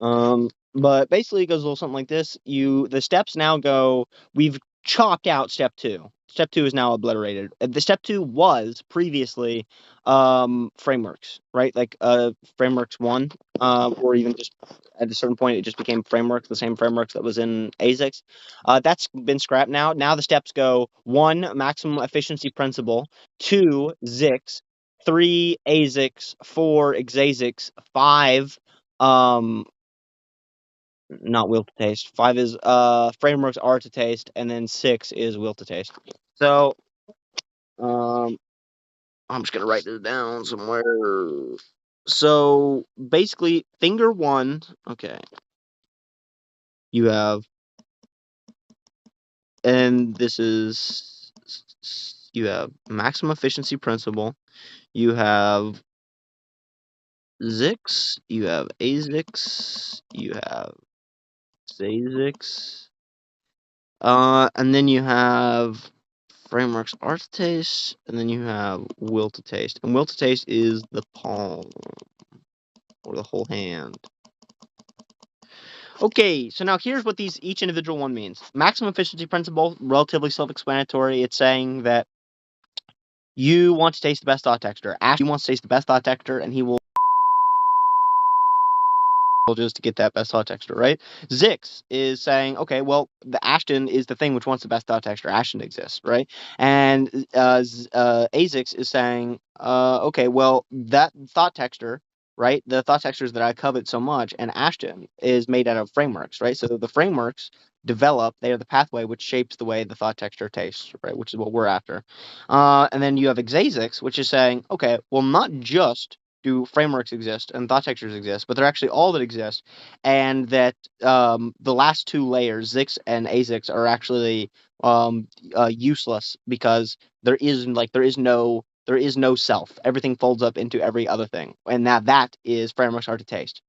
But basically it goes a little something like this. The steps now go, we've chalked out step 2. Step 2 is now obliterated. The step 2 was previously frameworks, right? Like frameworks 1, or even just at a certain point it just became frameworks, the same frameworks that was in Azyx. That's been scrapped now. Now the steps go: 1, maximum efficiency principle; 2, Zyx; 3, Azyx; 4, Exazyx; 5, not will to taste. 5 is frameworks are to taste, and then 6 is will to taste. So I'm just gonna write this down somewhere. So basically, finger 1. Okay, you have, and this is, you have maximum efficiency principle. You have Zyx. You have Azyx. You have Zazyx. And then you have frameworks are to taste, and then you have will to taste. And will to taste is the palm, or the whole hand. Okay, so now here's what each individual one means. Maximum efficiency principle, relatively self-explanatory. It's saying that you want to taste the best thought texture. Ashton wants to taste the best thought texture, and he will just to get that best thought texture, right? Zyx is saying, okay, well, the Ashton is the thing which wants the best thought texture. Ashton exists, right? And Azyx is saying, okay, well, that thought texture, right? The thought textures that I covet so much, and Ashton is made out of frameworks, right? So the frameworks develop; they are the pathway which shapes the way the thought texture tastes, right? Which is what we're after. And then you have Exazyx, which is saying, okay, well, not just do frameworks exist and thought textures exist, but they're actually all that exist, and that the last 2 layers, Zyx and Azyx, are actually useless because there is no self. Everything folds up into every other thing, and that is frameworks are to taste.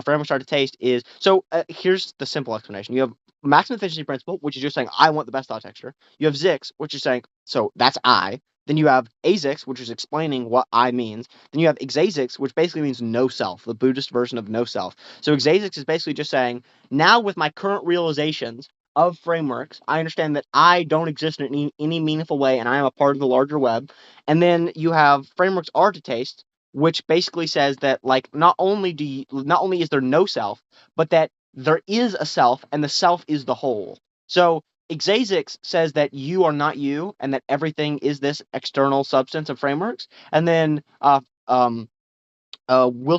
Frameworks are to taste is so. Here's the simple explanation: you have maximum efficiency principle, which is just saying I want the best thought texture. You have Zyx, which is saying so that's I. Then you have Azyx, which is explaining what I means. Then you have Exazyx, which basically means no self, the Buddhist version of no self. So Exazyx is basically just saying, now with my current realizations of frameworks, I understand that I don't exist in any meaningful way, and I am a part of the larger web. And then you have frameworks are to taste, which basically says that, like, not only is there no self, but that there is a self, and the self is the whole. So Exazyx says that you are not you, and that everything is this external substance of frameworks. And then will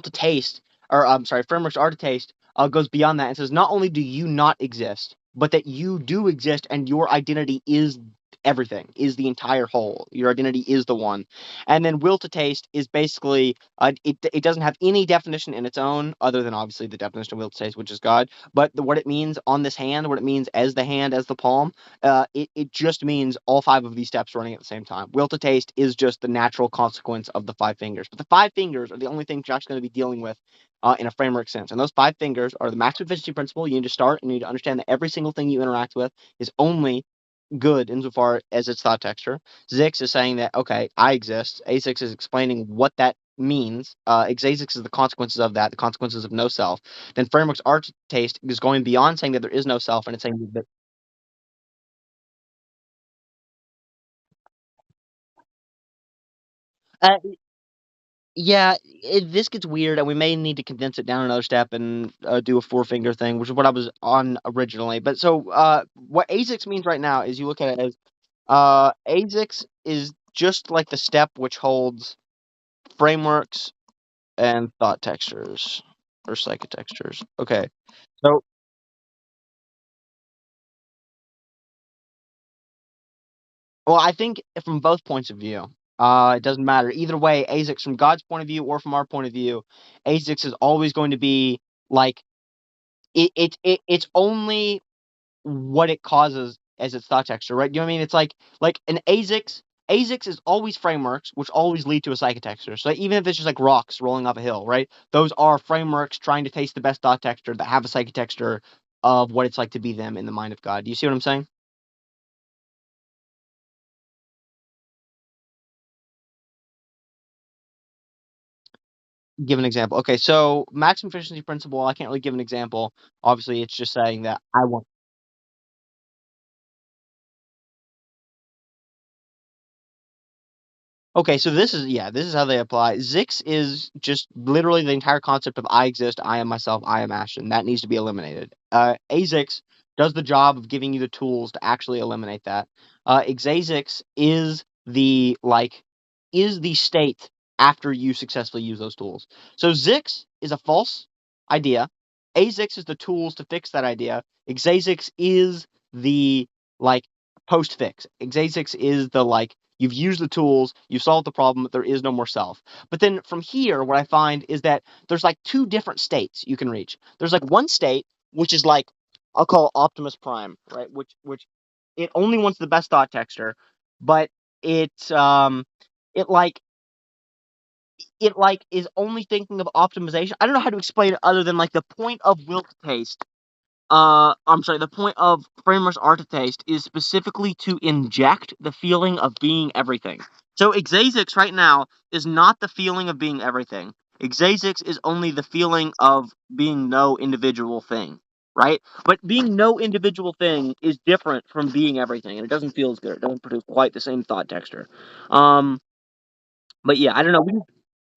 to taste, or I'm sorry, frameworks are to taste, goes beyond that and says not only do you not exist, but that you do exist, and your identity is everything, is the entire whole. Your identity is the one. And then will to taste is basically it doesn't have any definition in its own, other than obviously the definition of will to taste, which is God. But what it means on this hand, what it means as the hand, as the palm, it just means all 5 of these steps running at the same time. Will to taste is just the natural consequence of the 5 fingers. But the 5 fingers are the only thing you're actually going to be dealing with in a framework sense. And those 5 fingers are the maximum efficiency principle. You need to start, and you need to understand that every single thing you interact with is only good insofar as its thought texture. Zyx is saying that, okay, I exist. Azyx is explaining what that means. Exazyx is the consequences of that, the consequences of no self. Then frameworks are to taste is going beyond saying that there is no self, and it's saying that uh, yeah, this gets weird, and we may need to condense it down another step and do a 4-finger thing, which is what I was on originally. But so, what Azyx means right now is you look at it as Azyx is just like the step which holds frameworks and thought textures or psychotextures. Okay, so well, I think from both points of view, it doesn't matter either way. Azyx, from God's point of view or from our point of view, Azyx is always going to be like it's only what it causes as its thought texture, right? You know what I mean? It's like an Azyx. Azyx is always frameworks, which always lead to a psychotexture. So even if it's just like rocks rolling off a hill, right? Those are frameworks trying to taste the best thought texture that have a psychotexture of what it's like to be them in the mind of God. Do you see what I'm saying? give an example. Okay, so maximum efficiency principle, I can't really give an example. Obviously, it's just saying that I want. Okay, so this is how they apply. Zix is just literally the entire concept of I exist, I am myself, I am Ashton. That needs to be eliminated. Azyx does the job of giving you the tools to actually eliminate that. Exazix is the state after you successfully use those tools. So Zix is a false idea. Azyx is the tools to fix that idea. Exazix is the like post fix. Exazix is the you've used the tools, you've solved the problem, there is no more self. But then from here, what I find is that there's like two different states you can reach. There's like one state, which is like, I'll call Optimus Prime, right? Which it only wants the best thought texture, but it it like it like is only thinking of optimization. I don't know how to explain it other than like the point of will to taste I'm sorry, the point of Framer's art to taste is specifically to inject the feeling of being everything. So Exazix right now is not the feeling of being everything. Exazix is only the feeling of being no individual thing, right? But being no individual thing is different from being everything, and it doesn't feel as good. It doesn't produce quite the same thought texture. Um, but yeah, I don't know.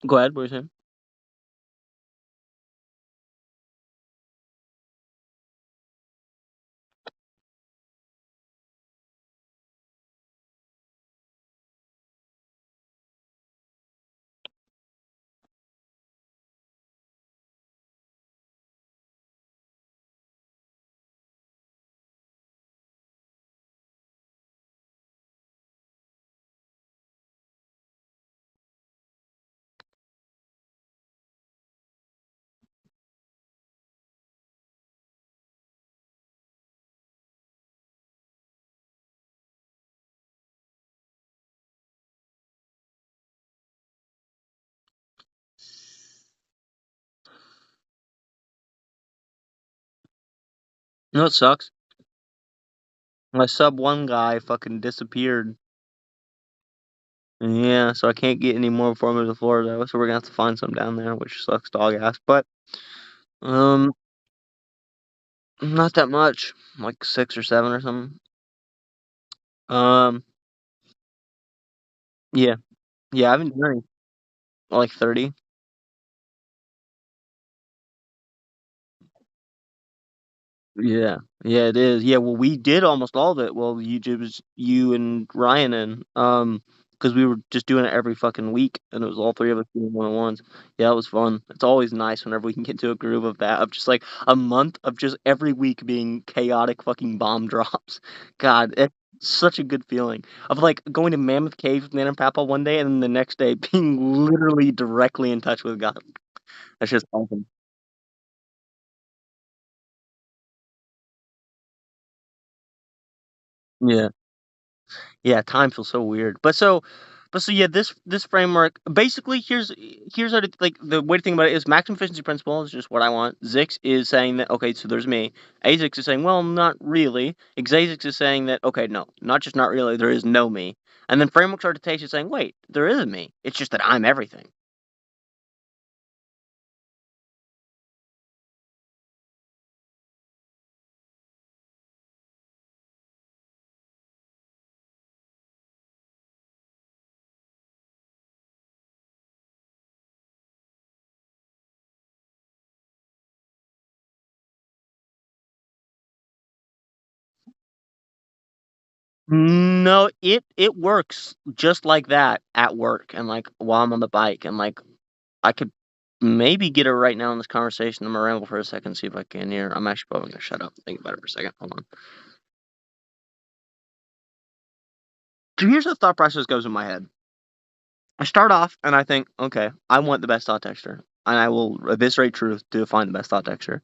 Go ahead. What were you saying? You know what sucks? My sub one guy fucking disappeared. Yeah, so I can't get any more Formula of Florida, so we're gonna have to find some down there, which sucks dog ass. But um, not that much, like 6 or 7 or something. Um, yeah, yeah, I've been doing like 30. Yeah, yeah, it is. Yeah, well, we did almost all of it. Well, it was you and Ryan and because we were just doing it every fucking week, and it was all three of us doing one-on-ones. Yeah, it was fun. It's always nice whenever we can get to a groove of that, of just like a month of just every week being chaotic fucking bomb drops. God, it's such a good feeling of like going to Mammoth Cave with Nan and Papa one day, and then the next day being literally directly in touch with God. That's just awesome. Yeah. Yeah, time feels so weird. But so yeah, this framework basically here's how to like the way to think about it is maximum efficiency principle is just what I want. Zix is saying that okay, so there's me. Azix is saying, well, not really. Exazix is saying that okay, no, not just not really, there is no me. And then frameworks argumentation is saying, wait, there is a me. It's just that I'm everything. No, it works just like that at work and like while I'm on the bike and like I could maybe get it right now in this conversation. I'm gonna ramble for a second, see if I can hear. I'm actually probably gonna shut up. Think about it for a second. Hold on. So here's how the thought process goes in my head. I start off and I think, okay, I want the best thought texture, and I will eviscerate truth to find the best thought texture.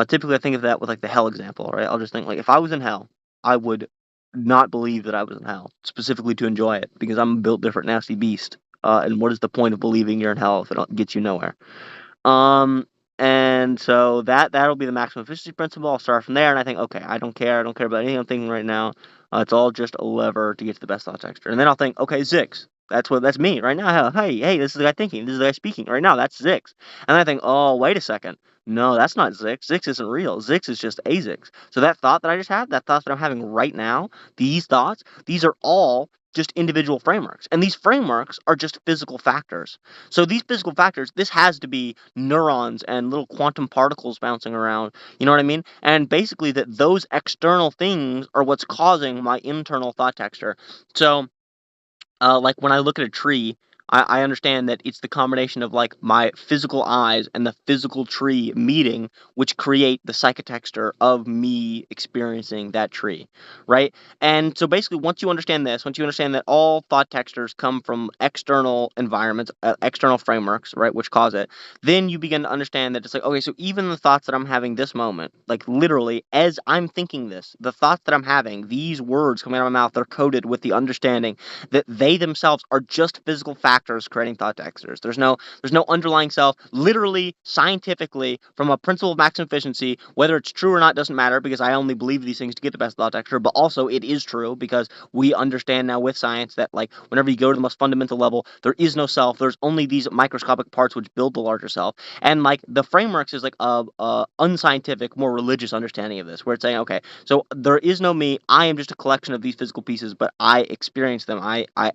Typically, I think of that with like the hell example, right? I'll just think like if I was in hell, I would not believe that I was in hell specifically to enjoy it because I'm a built different, nasty beast. And what is the point of believing you're in hell if it gets you nowhere? Um, and so that'll be the maximum efficiency principle. I'll start from there, and I think, okay, I don't care. I don't care about anything I'm thinking right now. It's all just a lever to get to the best thought texture. And then I'll think, okay, Zix. That's me right now. Hey, this is the guy thinking. This is the guy speaking right now. That's Zix. And I think, oh, wait a second. No, that's not Zix. Zix isn't real. Zix is just Azyx. So that thought that I just had, that thought that I'm having right now, these thoughts, these are all just individual frameworks. And these frameworks are just physical factors. So these physical factors, this has to be neurons and little quantum particles bouncing around. You know what I mean? And basically that those external things are what's causing my internal thought texture. So like when I look at a tree, I understand that it's the combination of like my physical eyes and the physical tree meeting, which create the psychotexture of me experiencing that tree, right? And so basically, once you understand this, once you understand that all thought textures come from external environments, external frameworks, right, which cause it, then you begin to understand that it's like, okay, so even the thoughts that I'm having this moment, like literally as I'm thinking this, the thoughts that I'm having, these words coming out of my mouth, they're coded with the understanding that they themselves are just physical factors creating thought textures. There's no underlying self. Literally, scientifically, from a principle of maximum efficiency, whether it's true or not doesn't matter because I only believe these things to get the best thought texture. But also, it is true because we understand now with science that like whenever you go to the most fundamental level, there is no self. There's only these microscopic parts which build the larger self. And like the frameworks is like a unscientific, more religious understanding of this, where it's saying, okay, so there is no me. I am just a collection of these physical pieces, but I experience them.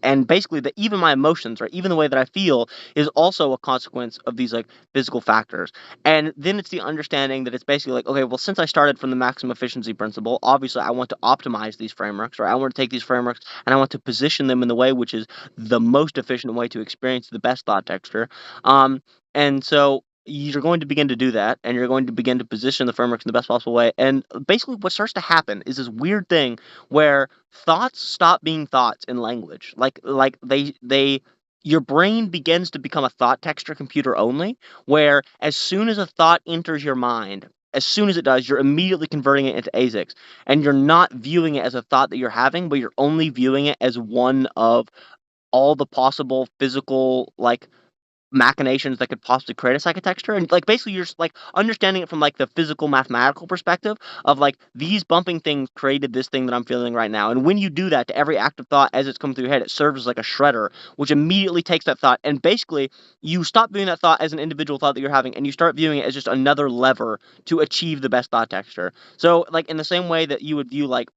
And basically that even my emotions, right, even the way that I feel is also a consequence of these like physical factors. And then it's the understanding that it's basically like, okay, well, since I started from the maximum efficiency principle, obviously I want to optimize these frameworks, right? I want to take these frameworks and I want to position them in the way which is the most efficient way to experience the best thought texture. And so you're going to begin to do that, and you're going to begin to position the frameworks in the best possible way. And basically, what starts to happen is this weird thing where thoughts stop being thoughts in language. Like your brain begins to become a thought texture computer only, where as soon as a thought enters your mind, as soon as it does, you're immediately converting it into Azyx, and you're not viewing it as a thought that you're having, but you're only viewing it as one of all the possible physical like machinations that could possibly create a psychotexture. And like basically you're just like understanding it from like the physical mathematical perspective of like these bumping things created this thing that I'm feeling right now. And when you do that to every active thought as it's coming through your head, it serves as like a shredder which immediately takes that thought and basically you stop viewing that thought as an individual thought that you're having and you start viewing it as just another lever to achieve the best thought texture. So like in the same way that you would view like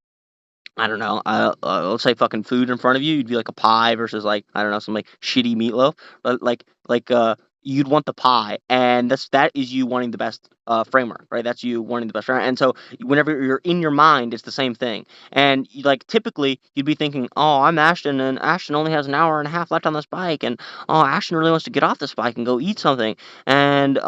I don't know, let's say fucking food in front of you, you'd be like a pie versus like, I don't know, some like shitty meatloaf. But you'd want the pie, and that is you wanting the best framework, right? That's you wanting the best framework. And so whenever you're in your mind, it's the same thing. And like typically you'd be thinking, oh, I'm Ashton, and Ashton only has an hour and a half left on this bike, and oh, Ashton really wants to get off this bike and go eat something. And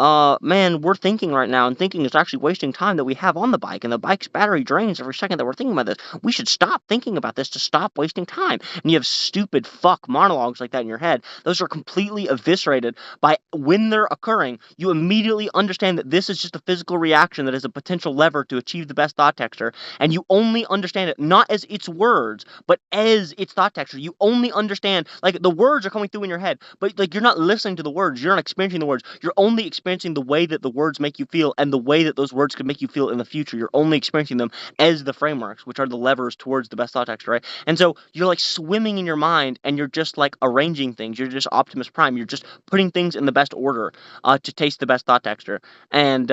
man, we're thinking right now, and thinking is actually wasting time that we have on the bike, and the bike's battery drains every second that we're thinking about this. We should stop thinking about this to stop wasting time. And you have stupid fuck monologues like that in your head. Those are completely eviscerated by when they're occurring. You immediately understand that this is just a physical reaction that is a potential lever to achieve the best thought texture, and you only understand it not as its words, but as its thought texture. You only understand like the words are coming through in your head, but like you're not listening to the words, you're not experiencing the words. You're only experiencing the way that the words make you feel and the way that those words could make you feel in the future. You're only experiencing them as the frameworks, which are the levers towards the best thought texture, right? And so you're like swimming in your mind and you're just like arranging things. You're just Optimus Prime. You're just putting things in the best order to taste the best thought texture. And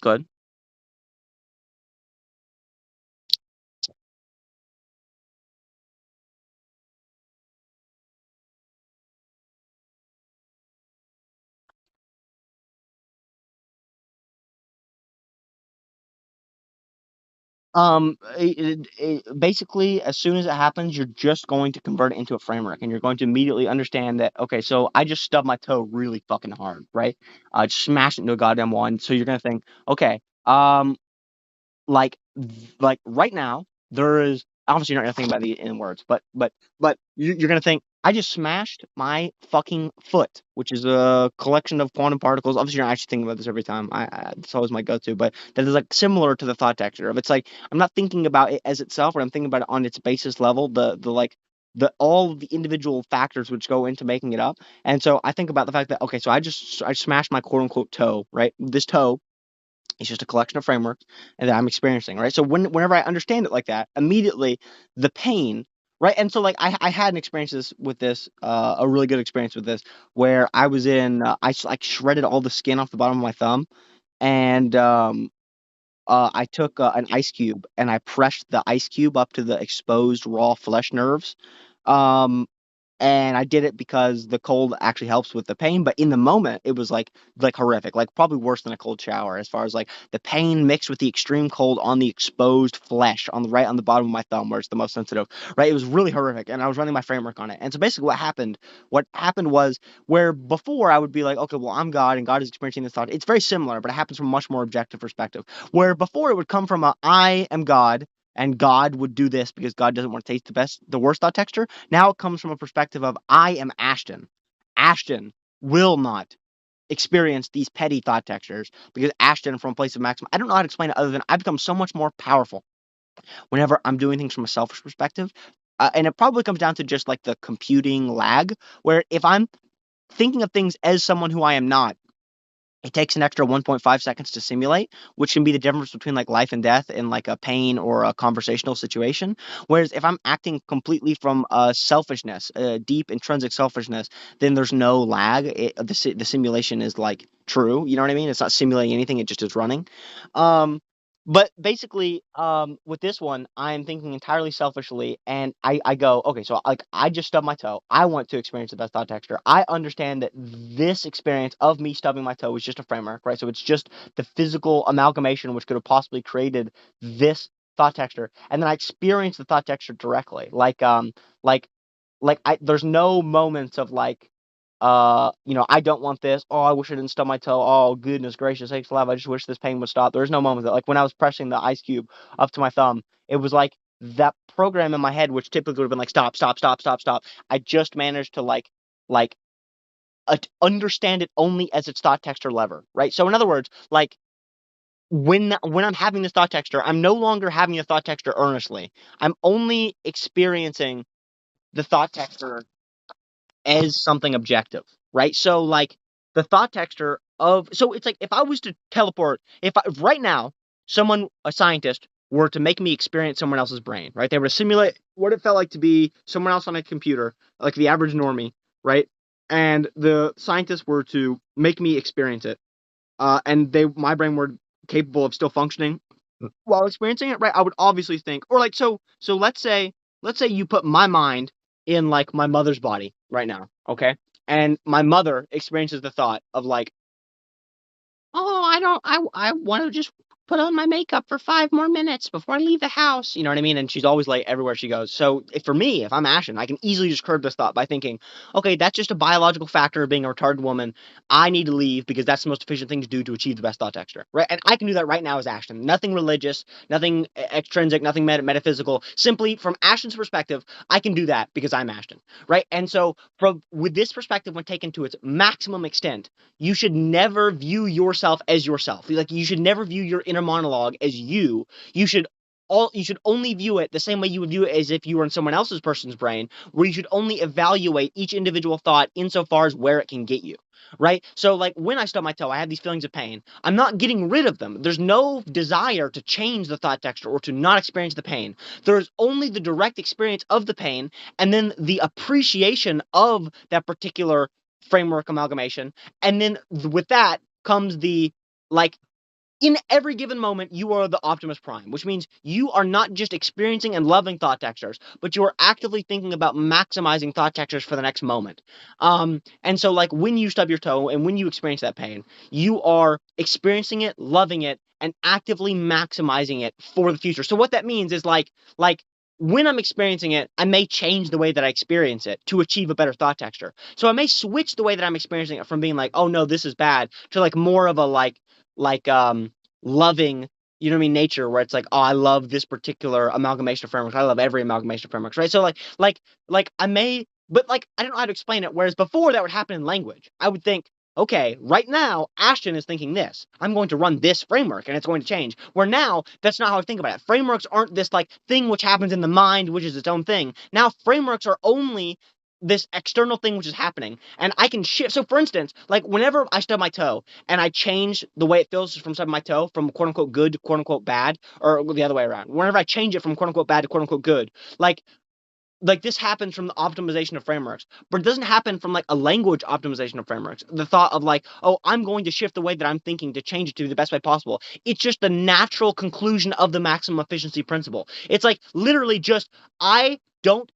good. Basically, as soon as it happens, you're just going to convert it into a framework, and you're going to immediately understand that, okay, so I just stubbed my toe really fucking hard, right? Just smashed it into a goddamn wall, and so you're gonna think, okay, like right now there is obviously you're not gonna think about it in words, but you're gonna think I just smashed my fucking foot, which is a collection of quantum particles. Obviously, you're not actually thinking about this every time. It's always my go-to, but that is like similar to the thought texture of it's like I'm not thinking about it as itself, but I'm thinking about it on its basis level. The like the all the individual factors which go into making it up. And so I think about the fact that okay, so I smashed my quote unquote toe, right? This toe it's just a collection of frameworks and that I'm experiencing, right? So whenever I understand it like that, immediately the pain, right? And so like I had an experience with this, a really good experience with this, where I was in, like shredded all the skin off the bottom of my thumb, and I took an ice cube and I pressed the ice cube up to the exposed raw flesh nerves. Um, and I did it because the cold actually helps with the pain. But in the moment, it was like horrific, like probably worse than a cold shower, as far as like the pain mixed with the extreme cold on the exposed flesh on the right on the bottom of my thumb, where it's the most sensitive. Right, it was really horrific, and I was running my framework on it. And so basically, what happened was where before I would be like, okay, well I'm God and God is experiencing this thought. It's very similar, but it happens from a much more objective perspective. Where before it would come from a I am God. And God would do this because God doesn't want to taste the worst thought texture. Now it comes from a perspective of I am Ashton. Ashton will not experience these petty thought textures because Ashton, from a place of maximum, I don't know how to explain it other than I've become so much more powerful whenever I'm doing things from a selfish perspective. And it probably comes down to just like the computing lag, where if I'm thinking of things as someone who I am not, it takes an extra 1.5 seconds to simulate, which can be the difference between like life and death in like a pain or a conversational situation. Whereas if I'm acting completely from selfishness, deep intrinsic selfishness, then there's no lag. The simulation is like true. You know what I mean? It's not simulating anything. It just is running. Um, but basically, with this one, I'm thinking entirely selfishly, and I go, okay, so like I just stubbed my toe. I want to experience the best thought texture. I understand that this experience of me stubbing my toe is just a framework, right? So it's just the physical amalgamation which could have possibly created this thought texture, and then I experience the thought texture directly, like there's no moments of like I don't want this. Oh, I wish I didn't stub my toe. Oh, goodness gracious sakes alive. I just wish this pain would stop. There's no moment that, like, when I was pressing the ice cube up to my thumb, it was like that program in my head, which typically would have been like, stop, stop, stop, stop, stop. I just managed to like, understand it only as its thought texture lever, right? So in other words, like, when I'm having this thought texture, I'm no longer having a thought texture earnestly. I'm only experiencing the thought texture as something objective, right? So like the thought texture of so it's like if I was to teleport, if right now a scientist were to make me experience someone else's brain, right? They were to simulate what it felt like to be someone else on a computer, like the average normie, right? And the scientists were to make me experience it, and my brain were capable of still functioning while experiencing it, right? I would obviously think, or like so let's say you put my mind in like my mother's body right now, okay? And my mother experiences the thought of like, oh, I want to just put on my makeup for 5 more minutes before I leave the house. You know what I mean? And she's always late everywhere she goes. So for me, if I'm Ashen, I can easily just curb this thought by thinking, okay, that's just a biological factor of being a retarded woman. I need to leave because that's the most efficient thing to do to achieve the best thought texture, right? And I can do that right now as Ashton. Nothing religious, nothing extrinsic, nothing metaphysical. Simply from Ashton's perspective, I can do that because I'm Ashton, right? And so from with this perspective, when taken to its maximum extent, you should never view yourself as yourself. Like you should never view your inner monologue as you. You should only view it the same way you would view it as if you were in someone else's person's brain, where you should only evaluate each individual thought insofar as where it can get you. Right? So like when I stub my toe, I have these feelings of pain. I'm not getting rid of them. There's no desire to change the thought texture or to not experience the pain. There's only the direct experience of the pain and then the appreciation of that particular framework amalgamation. And then with that comes the like in every given moment, you are the Optimus Prime, which means you are not just experiencing and loving thought textures, but you are actively thinking about maximizing thought textures for the next moment. And so, like, when you stub your toe and when you experience that pain, you are experiencing it, loving it, and actively maximizing it for the future. So what that means is like when I'm experiencing it, I may change the way that I experience it to achieve a better thought texture. So I may switch the way that I'm experiencing it from being like, oh no, this is bad, to like more of a loving, you know what I mean, nature, where it's like, oh, I love this particular amalgamation of frameworks. I love every amalgamation of frameworks, right? So like I may, but like I don't know how to explain it. Whereas before that would happen in language, I would think, okay, right now Ashton is thinking this. I'm going to run this framework and it's going to change. Where now that's not how I think about it. Frameworks aren't this like thing which happens in the mind, which is its own thing. Now frameworks are only this external thing which is happening, and I can shift. So for instance, like whenever I stub my toe and I change the way it feels from stubbing my toe from quote unquote good to quote unquote bad, or the other way around, whenever I change it from quote unquote bad to quote unquote good, like like this happens from the optimization of frameworks, but it doesn't happen from like a language optimization of frameworks. The thought of like, oh, I'm going to shift the way that I'm thinking to change it to the best way possible. It's just the natural conclusion of the maximum efficiency principle. It's like literally just I don't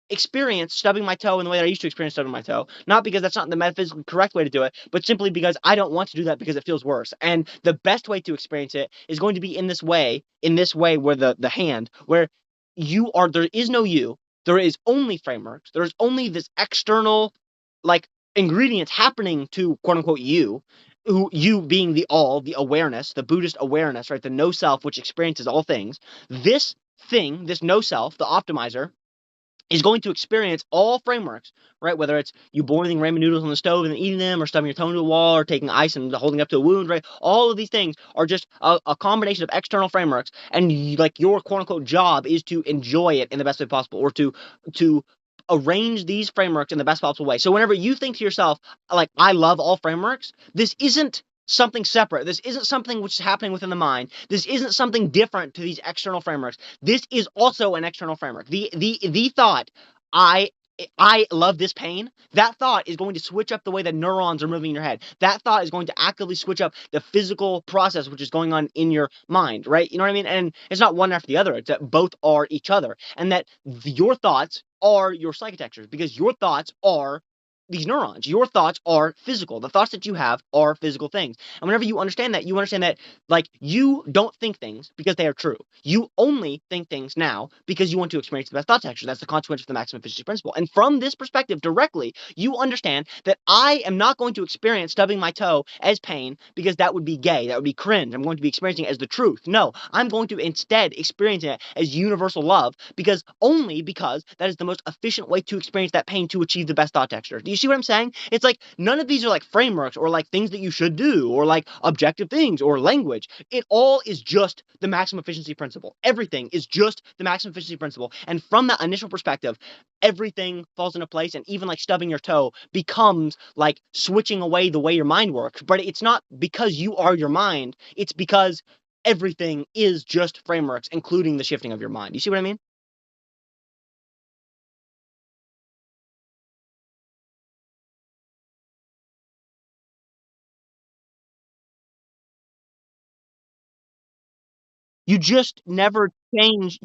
experience stubbing my toe in the way that I used to experience stubbing my toe. Not because that's not the metaphysically correct way to do it, but simply because I don't want to do that because it feels worse. And the best way to experience it is going to be in this way where the hand, where there is no you, there is only frameworks, there's only this external like ingredients happening to quote unquote you being the all, the awareness, the Buddhist awareness, right? The no self, which experiences all things. This thing, this no self, the optimizer, is going to experience all frameworks, right? Whether it's you boiling ramen noodles on the stove and then eating them, or stubbing your toe into a wall, or taking ice and holding up to a wound, right? All of these things are just a combination of external frameworks, and like your quote unquote job is to enjoy it in the best way possible, or to arrange these frameworks in the best possible way. So whenever you think to yourself, like, I love all frameworks, this isn't something separate. This isn't something which is happening within the mind. This isn't something different to these external frameworks. This is also an external framework. The thought, I I love this pain, that thought is going to switch up the way that neurons are moving in your head. That thought is going to actively switch up the physical process which is going on in your mind, right? You know what I mean? And it's not one after the other. It's that both are each other. And that your thoughts are your psychotextures, because your thoughts are these neurons. Your thoughts are physical. The thoughts that you have are physical things. And whenever you understand that, like, you don't think things because they are true. You only think things now because you want to experience the best thought texture. That's the consequence of the maximum efficiency principle. And from this perspective directly, you understand that I am not going to experience stubbing my toe as pain because that would be gay. That would be cringe. I'm going to be experiencing it as the truth. No, I'm going to instead experience it as universal love, because that is the most efficient way to experience that pain to achieve the best thought texture. Do you see what I'm saying? It's like none of these are like frameworks or like things that you should do or like objective things or language. It all is just the maximum efficiency principle. Everything is just the maximum efficiency principle. And from that initial perspective, everything falls into place, and even like stubbing your toe becomes like switching away the way your mind works. But it's not because you are your mind, it's because everything is just frameworks, including the shifting of your mind. You see what I mean? You just never change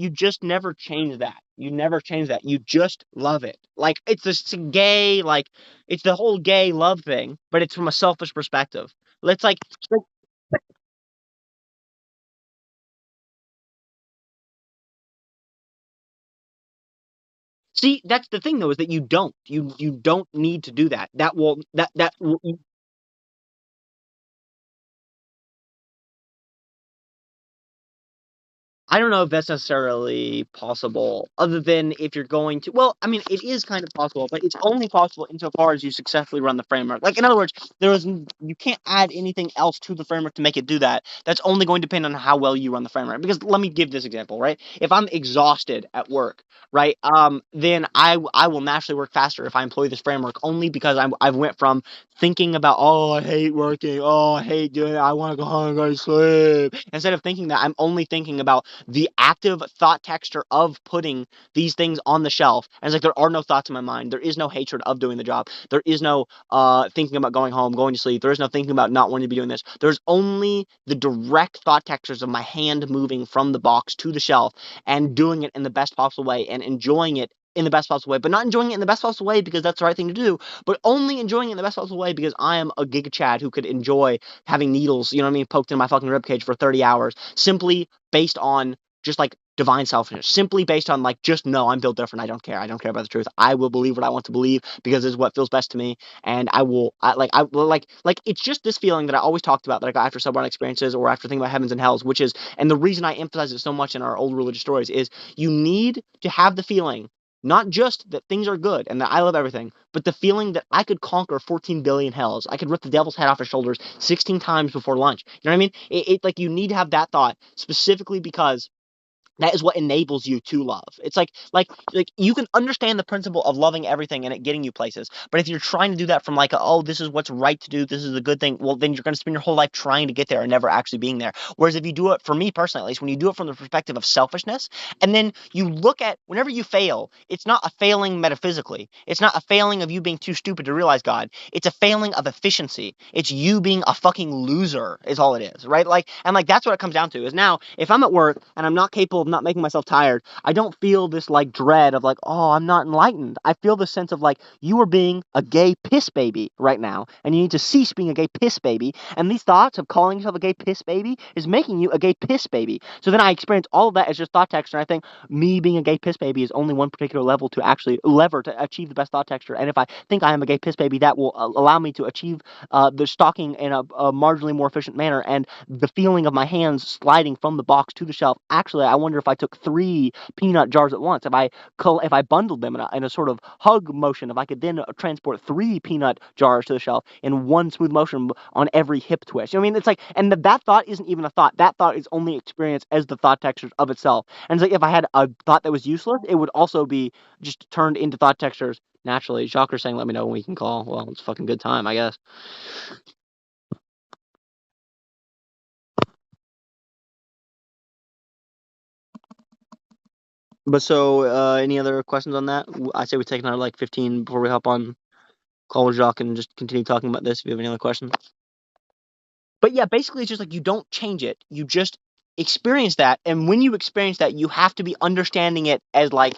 that. You never change that. You just love it. Like it's a gay, like it's the whole gay love thing, but it's from a selfish perspective. Let's like see, that's the thing though, is that you don't need to do that. That will I don't know if that's necessarily possible, other than if you're going to. Well, I mean, it is kind of possible, but it's only possible insofar as you successfully run the framework. Like, in other words, you can't add anything else to the framework to make it do that. That's only going to depend on how well you run the framework. Because let me give this example, right? If I'm exhausted at work, right, then I will naturally work faster if I employ this framework, only because I've went from thinking about, oh, I hate working, oh, I hate doing it, I want to go home and go to sleep, instead of thinking that, I'm only thinking about the active thought texture of putting these things on the shelf. And it's like there are no thoughts in my mind. There is no hatred of doing the job. There is no thinking about going home, going to sleep. There is no thinking about not wanting to be doing this. There's only the direct thought textures of my hand moving from the box to the shelf and doing it in the best possible way and enjoying it in the best possible way, but not enjoying it in the best possible way because that's the right thing to do, but only enjoying it in the best possible way because I am a Giga Chad who could enjoy having needles, you know what I mean, poked in my fucking ribcage for 30 hours, simply based on just like divine selfishness, simply based on like, just no, I'm built different. I don't care about the truth. I will believe what I want to believe because it's what feels best to me, and I will like it's just this feeling that I always talked about, that I got after submarine experiences or after thinking about heavens and hells, which is, and the reason I emphasize it so much in our old religious stories, is you need to have the feeling, not just that things are good and that I love everything, but the feeling that I could conquer 14 billion hells. I could rip the devil's head off his shoulders 16 times before lunch. You know what I mean? Like, you need to have that thought specifically because That is what enables you to love. It's like you can understand the principle of loving everything and it getting you places. But if you're trying to do that from like, oh, this is what's right to do, this is a good thing, well, then you're going to spend your whole life trying to get there and never actually being there. Whereas if you do it, for me personally, at least, when you do it from the perspective of selfishness, and then you look at whenever you fail, it's not a failing metaphysically. It's not a failing of you being too stupid to realize God. It's a failing of efficiency. It's you being a fucking loser, is all it is, right? Like, and like that's what it comes down to. Is now if I'm at work and I'm not capable of not making myself tired, I don't feel this like dread of like, oh, I'm not enlightened. I feel the sense of like you are being a gay piss baby right now, and you need to cease being a gay piss baby. And these thoughts of calling yourself a gay piss baby is making you a gay piss baby. So then I experience all of that as just thought texture, and I think me being a gay piss baby is only one particular level to actually lever to achieve the best thought texture. And if I think I am a gay piss baby, that will allow me to achieve the stalking in a marginally more efficient manner, and the feeling of my hands sliding from the box to the shelf. Actually, I wonder if I took 3 peanut jars at once, if I bundled them in a sort of hug motion, if I could then transport 3 peanut jars to the shelf in one smooth motion on every hip twist. You know what I mean? It's like, and that thought isn't even a thought. That thought is only experienced as the thought textures of itself. And it's like if I had a thought that was useless, it would also be just turned into thought textures naturally. Jacques saying, let me know when we can call. Well, it's a fucking good time, I guess. But so, any other questions on that? I say we take another like 15 before we hop on call with Jacques and just continue talking about this. If you have any other questions. But yeah, basically, it's just like you don't change it. You just experience that. And when you experience that, you have to be understanding it as like,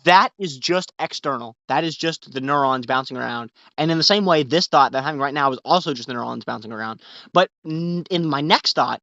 that is just external. That is just the neurons bouncing around. And in the same way, this thought that I'm having right now is also just the neurons bouncing around. But in my next thought,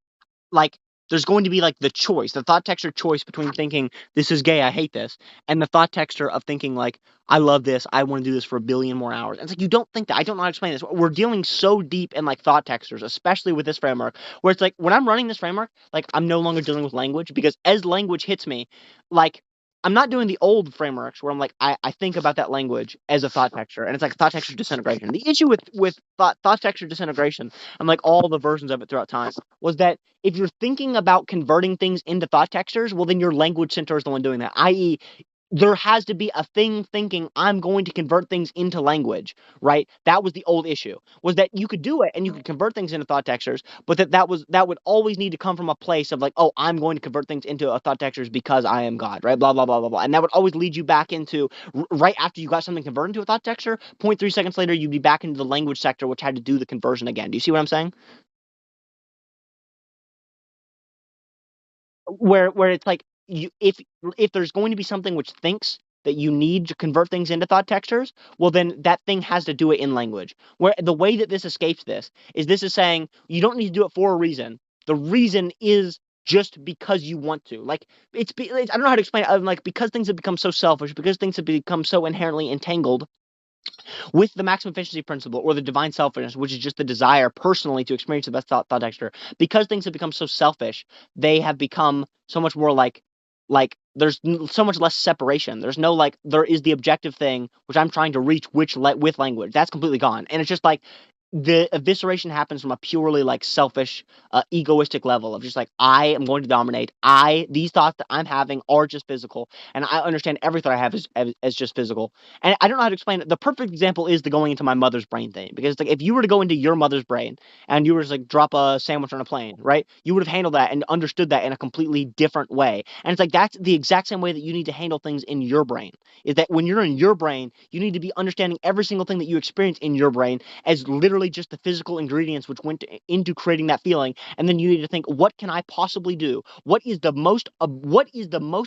like there's going to be like the choice, the thought texture choice between thinking this is gay, I hate this, and the thought texture of thinking like I love this, I want to do this for a billion more hours. And it's like you don't think that. I don't know how to explain this. We're dealing so deep in like thought textures, especially with this framework, where it's like when I'm running this framework, like I'm no longer dealing with language because as language hits me, like I'm not doing the old frameworks where I'm like I think about that language as a thought texture, and it's like thought texture disintegration. The issue with thought texture disintegration and like all the versions of it throughout time was that if you're thinking about converting things into thought textures, well, then your language center is the one doing that. I.e., there has to be a thing thinking I'm going to convert things into language, right? That was the old issue. Was that you could do it and you could convert things into thought textures, but that would always need to come from a place of like, oh, I'm going to convert things into a thought textures because I am God, right? Blah blah blah blah blah, and that would always lead you back into right after you got something converted into a thought texture. 0.3 seconds later, you'd be back into the language sector, which had to do the conversion again. Do you see what I'm saying? Where it's like you if there's going to be something which thinks that you need to convert things into thought textures, well then that thing has to do it in language. Where the way that this escapes this is saying you don't need to do it for a reason. The reason is just because you want to. Like I don't know how to explain it. Like because things have become so selfish, because things have become so inherently entangled with the maximum efficiency principle or the divine selfishness, which is just the desire personally to experience the best thought texture, because things have become so selfish, they have become so much more like there's so much less separation. There's no like there is the objective thing which I'm trying to reach with language. That's completely gone. And it's just like the evisceration happens from a purely like selfish, egoistic level of just like I am going to dominate. These thoughts that I'm having are just physical, and I understand every thought I have as just physical. And I don't know how to explain it. The perfect example is the going into my mother's brain thing, because like if you were to go into your mother's brain and you were just like drop a sandwich on a plane, right? You would have handled that and understood that in a completely different way. And it's like that's the exact same way that you need to handle things in your brain. Is that when you're in your brain, you need to be understanding every single thing that you experience in your brain as literally just the physical ingredients which went into creating that feeling, and then you need to think, what can I possibly do? What is the most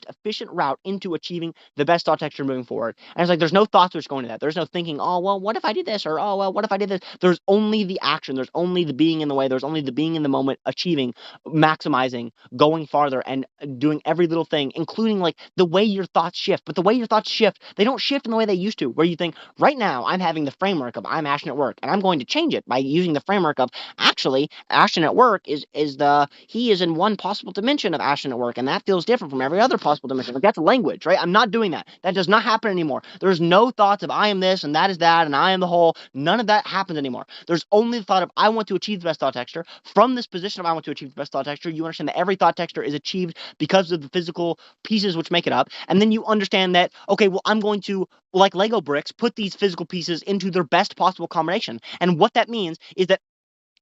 efficient route into achieving the best thought texture moving forward? And it's like there's no thoughts which go into that. There's no thinking, oh well, what if I did this, or oh well, what if I did this? There's only the action. There's only the being in the way. There's only the being in the moment, achieving, maximizing, going farther, and doing every little thing, including like the way your thoughts shift. But the way your thoughts shift, they don't shift in the way they used to, where you think right now I'm having the framework of I'm action at work, and I'm going to change change it by using the framework of actually Ashton at work he is in one possible dimension of Ashton at work, and that feels different from every other possible dimension. Like, that's language, right? I'm not doing that. That does not happen anymore. There's no thoughts of I am this and that is that and I am the whole. None of that happens anymore. There's only the thought of I want to achieve the best thought texture. From this position of I want to achieve the best thought texture, you understand that every thought texture is achieved because of the physical pieces which make it up. And then you understand that, okay, well, I'm going to, like Lego bricks, put these physical pieces into their best possible combination. And what that means is that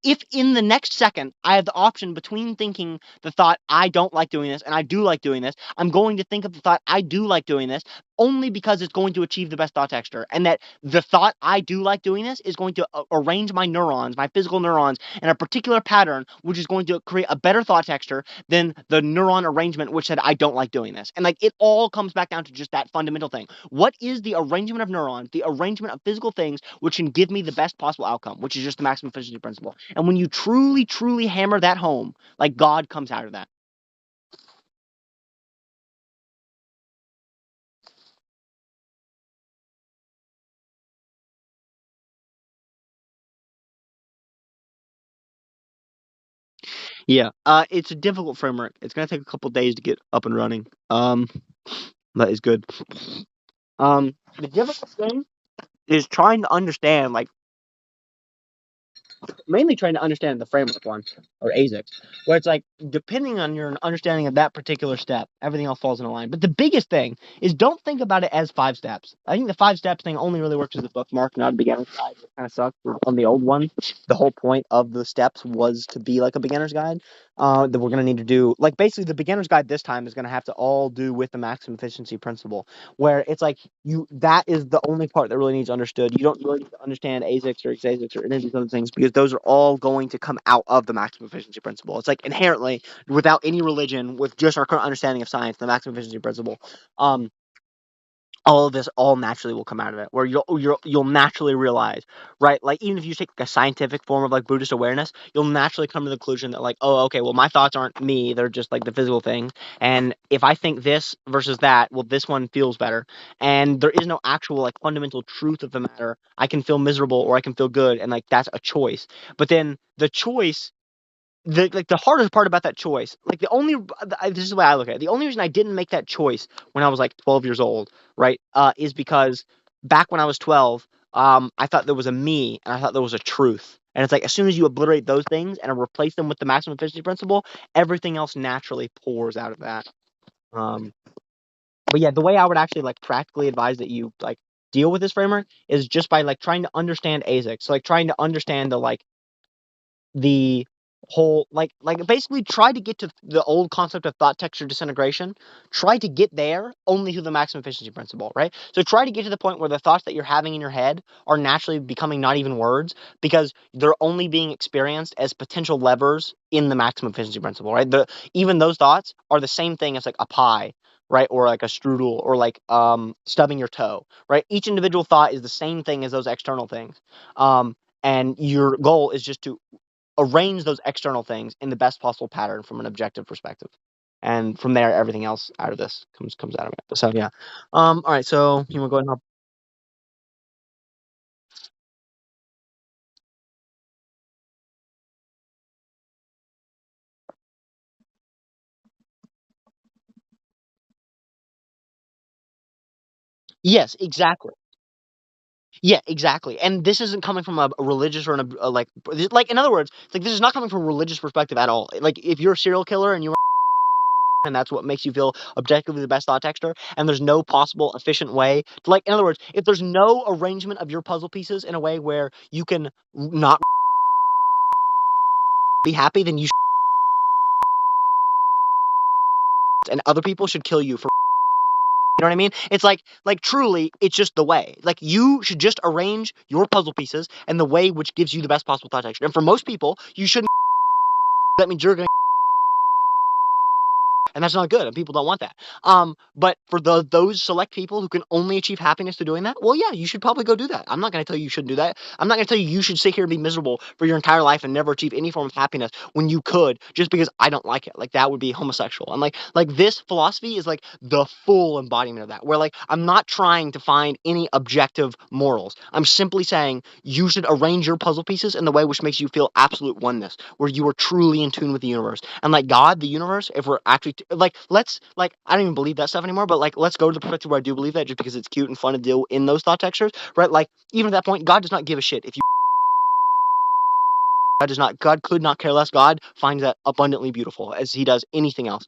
if in the next second I have the option between thinking the thought I don't like doing this and I do like doing this, I'm going to think of the thought I do like doing this only because it's going to achieve the best thought texture, and that the thought I do like doing this is going to arrange my neurons, my physical neurons, in a particular pattern, which is going to create a better thought texture than the neuron arrangement which said I don't like doing this. And like, it all comes back down to just that fundamental thing. What is the arrangement of neurons, the arrangement of physical things which can give me the best possible outcome, which is just the maximum efficiency principle. And when you truly, truly hammer that home, like, God comes out of that. Yeah, it's a difficult framework. It's gonna take a couple days to get up and running. That is good. The difficult thing is trying to understand, like, mainly trying to understand the framework one, or Azyx, where it's like, depending on your understanding of that particular step, everything else falls in line. But the biggest thing is, don't think about it as 5 steps. I think the 5 steps thing only really works as a bookmark, not a beginner's guide. It kind of sucks. On the old one, the whole point of the steps was to be like a beginner's guide. That we're going to need to do, like, basically the beginner's guide this time is going to have to all do with the maximum efficiency principle, where it's like, that is the only part that really needs understood. You don't really need to understand Azyx or Xazyx or any of these other things, because those are all going to come out of the maximum efficiency principle. It's like, inherently, without any religion, with just our current understanding of science, the maximum efficiency principle, all of this all naturally will come out of it, where you'll naturally realize, right? Like, even if you take like a scientific form of like Buddhist awareness, you'll naturally come to the conclusion that, like, oh, okay, well, my thoughts aren't me, they're just like the physical things, and if I think this versus that, well, this one feels better, and there is no actual like fundamental truth of the matter. I can feel miserable or I can feel good, and like, that's a choice. But then the choice, the hardest part about that choice, like, this is the way I look at it. The only reason I didn't make that choice when I was like 12 years old, right, is because back when I was 12, I thought there was a me and I thought there was a truth. And it's like, as soon as you obliterate those things and replace them with the maximum efficiency principle, everything else naturally pours out of that. But yeah, the way I would actually like practically advise that you like deal with this framework is just by like trying to understand Azyx. So like trying to understand the whole, like basically try to get to the old concept of thought texture disintegration. Try to get there only through the maximum efficiency principle, right? So try to get to the point where the thoughts that you're having in your head are naturally becoming not even words, because they're only being experienced as potential levers in the maximum efficiency principle, right? Even those thoughts are the same thing as like a pie, right? Or like a strudel, or like stubbing your toe, right? Each individual thought is the same thing as those external things. And your goal is just to arrange those external things in the best possible pattern from an objective perspective, and from there, everything else out of this comes out of it. So yeah. All right. So you want to go ahead and help? Yes, exactly. Yeah, exactly. And this isn't coming from a religious or like, in other words, it's like, this is not coming from a religious perspective at all. Like, if you're a serial killer and you and that's what makes you feel objectively the best thought texture, and there's no possible efficient way to, like, in other words, if there's no arrangement of your puzzle pieces in a way where you can not be happy, then and other people should kill you for, you know what I mean? It's like truly, it's just the way. Like, you should just arrange your puzzle pieces in the way which gives you the best possible thought texture. And for most people, you shouldn't. That means you're going and that's not good, and people don't want that. But for those select people who can only achieve happiness through doing that, well, yeah, you should probably go do that. I'm not going to tell you shouldn't do that. I'm not going to tell you should sit here and be miserable for your entire life and never achieve any form of happiness when you could, just because I don't like it. Like, that would be homosexual. And like this philosophy is like the full embodiment of that, where like I'm not trying to find any objective morals. I'm simply saying you should arrange your puzzle pieces in the way which makes you feel absolute oneness, where you are truly in tune with the universe. And like God, the universe, if we're actually let's I don't even believe that stuff anymore, but like let's go to the perspective where I do believe that, just because it's cute and fun to deal in those thought textures, right? Like, even at that point, God does not give a shit if you God could not care less. God finds that abundantly beautiful, as he does anything else.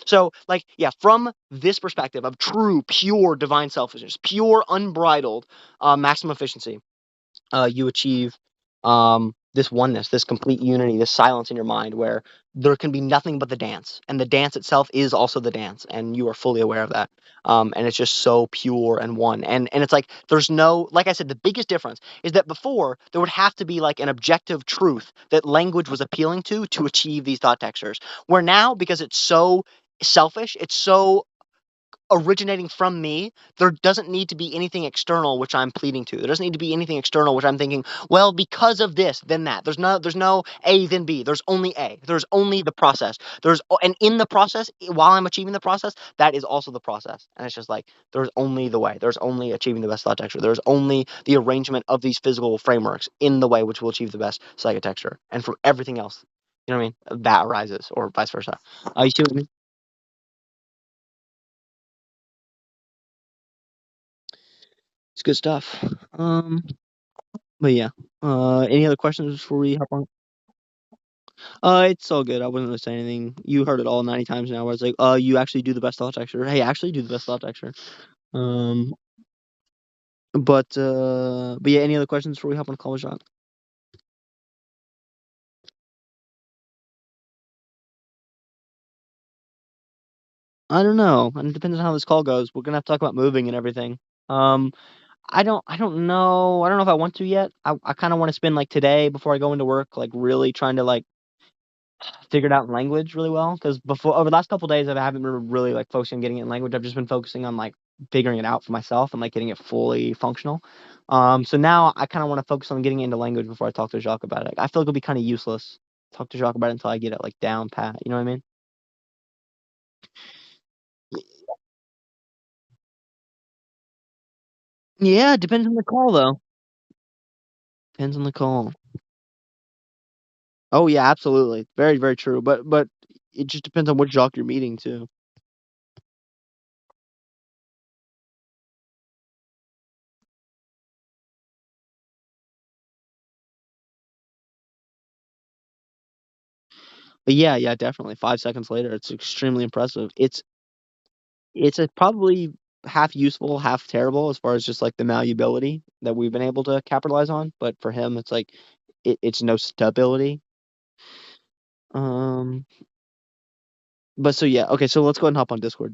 So like, yeah, from this perspective of true, pure divine selfishness, pure, unbridled maximum efficiency, you achieve this oneness, this complete unity, this silence in your mind, where there can be nothing but the dance, and the dance itself is also the dance, and you are fully aware of that. And it's just so pure and one, and it's like there's no, like I said, the biggest difference is that before there would have to be like an objective truth that language was appealing to achieve these thought textures, where now, because it's so selfish, it's so originating from me, there doesn't need to be anything external which I'm pleading to. There doesn't need to be anything external which I'm thinking, well, because of this, then that. There's no A then B. There's only A. There's only the process. And in the process, while I'm achieving the process, that is also the process. And it's just like there's only the way. There's only achieving the best thought texture. There's only the arrangement of these physical frameworks in the way which will achieve the best psychic texture. And from everything else, you know what I mean? That arises, or vice versa. You see what I mean? It's good stuff. But yeah. Any other questions before we hop on? It's all good. I wasn't gonna say anything. You heard it all 90 times now. Where it's like, you actually do the best thought texture. Hey, actually do the best thought texture. Um, but yeah. Any other questions before we hop on a call with John? I don't know. And it depends on how this call goes. We're gonna have to talk about moving and everything. Um, I don't know. I don't know if I want to yet. I kind of want to spend like today before I go into work, like really trying to like figured out language really well, because before, over the last couple days, I haven't been really like focusing on getting it in language. I've just been focusing on like figuring it out for myself and like getting it fully functional. So now I kind of want to focus on getting it into language before I talk to Jacques about it. I feel like it'll be kind of useless to talk to Jacques about it until I get it like down pat. You know what I mean? Yeah, it depends on the call though. Depends on the call. Oh yeah, absolutely. Very, very true. But it just depends on what Jacques you're meeting too. But yeah, yeah, definitely. 5 seconds later, it's extremely impressive. It's a probably half useful, half terrible as far as just like the malleability that we've been able to capitalize on. But for him, it's like it's no stability. Um, but so yeah, okay. So let's go ahead and hop on Discord.